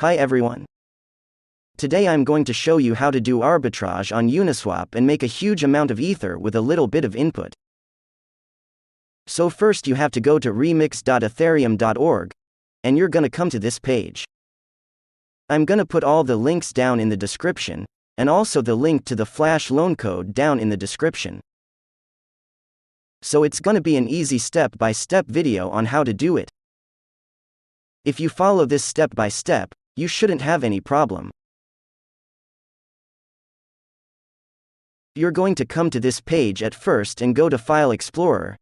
Hi everyone. Today I'm going to show you how to do arbitrage on UniSwap and make a huge amount of Ether with a little bit of input. So first you have to go to remix.ethereum.org, and you're gonna come to this page. I'm gonna put all the links down in the description, and also the link to the flash loan code down in the description. So it's gonna be an easy step-by-step video on how to do it. If you follow this step by step, you shouldn't have any problem. You're going to come to this page at first and go to File Explorer.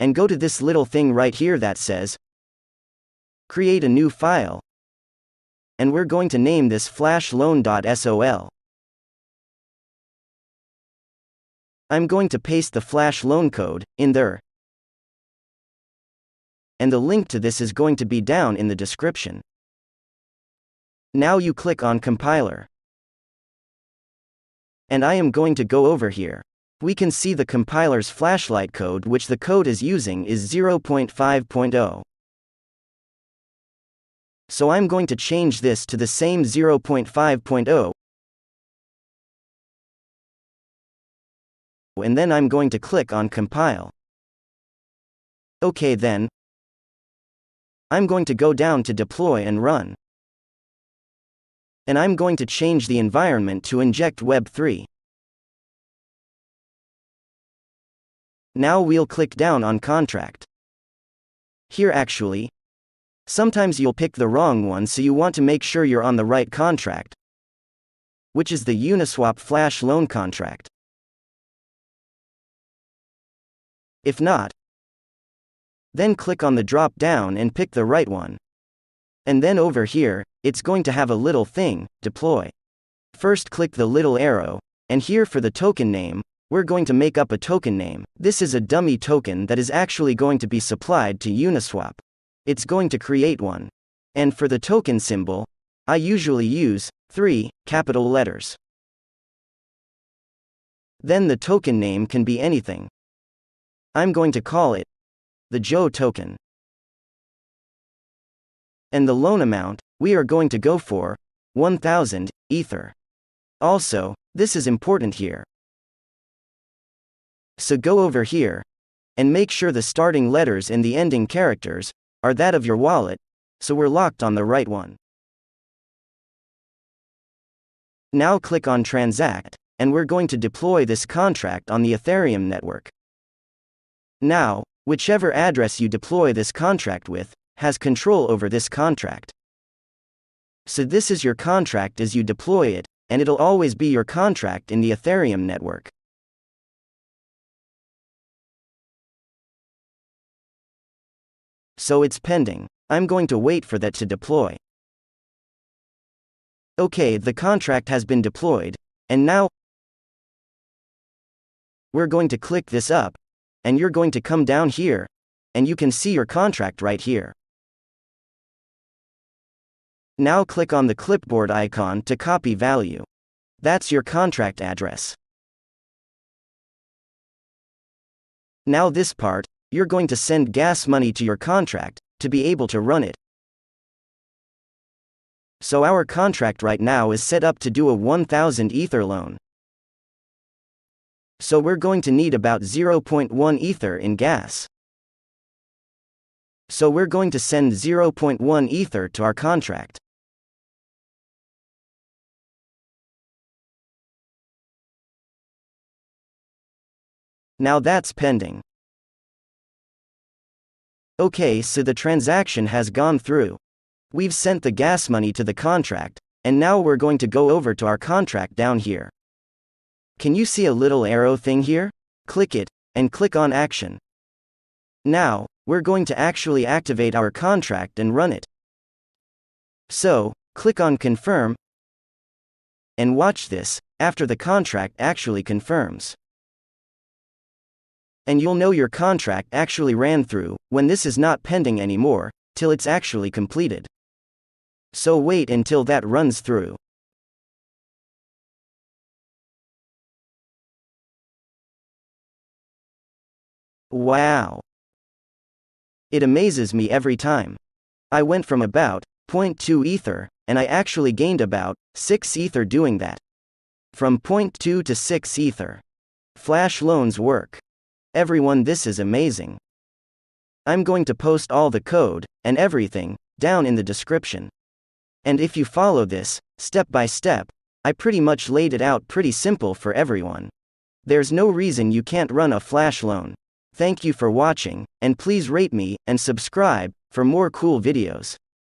And go to this little thing right here that says Create a new file. And we're going to name this flashloan.sol. I'm going to paste the flash loan code in there. And the link to this is going to be down in the description. Now you click on Compiler. And I am going to go over here. We can see the compiler's flashlight code, which the code is using is 0.5.0. So I'm going to change this to the same 0.5.0. And then I'm going to click on Compile. Okay, then I'm going to go down to Deploy and Run. And I'm going to change the environment to Inject Web 3. Now we'll click down on Contract. Here actually, sometimes you'll pick the wrong one, so you want to make sure you're on the right contract, which is the UniSwap Flash Loan contract. If not, then click on the drop down and pick the right one. And then over here, it's going to have a little thing, Deploy. First click the little arrow, and here for the token name, we're going to make up a token name. This is a dummy token that is actually going to be supplied to UniSwap. It's going to create one. And for the token symbol, I usually use 3 capital letters. Then the token name can be anything. I'm going to call it the Joe token. And the loan amount, we are going to go for 1000 Ether. Also, this is important here. So go over here and make sure the starting letters and the ending characters are that of your wallet, so we're locked on the right one. Now click on Transact, and we're going to deploy this contract on the Ethereum network. Now, whichever address you deploy this contract with has control over this contract. So this is your contract as you deploy it, and it'll always be your contract in the Ethereum network. So it's pending. I'm going to wait for that to deploy. Okay, the contract has been deployed, and now we're going to click this up, and you're going to come down here, and you can see your contract right here. Now click on the clipboard icon to copy value. That's your contract address. Now this part, you're going to send gas money to your contract to be able to run it. So our contract right now is set up to do a 1000 Ether loan. So we're going to need about 0.1 Ether in gas. So we're going to send 0.1 Ether to our contract. Now that's pending. Okay, so the transaction has gone through. We've sent the gas money to the contract, and now we're going to go over to our contract down here. Can you see a little arrow thing here? Click it, and click on Action. Now, we're going to actually activate our contract and run it. So, click on Confirm, and watch this, after the contract actually confirms. And you'll know your contract actually ran through, when this is not pending anymore, till it's actually completed. So wait until that runs through. Wow! It amazes me every time. I went from about zero point 0.2 Ether, and I actually gained about 6 Ether doing that. From 0.2 to 6 Ether. Flash loans work. Everyone, this is amazing. I'm going to post all the code, and everything, down in the description. And if you follow this, step by step, I pretty much laid it out pretty simple for everyone. There's no reason you can't run a Flash loan. Thank you for watching, and please rate me, and subscribe, for more cool videos.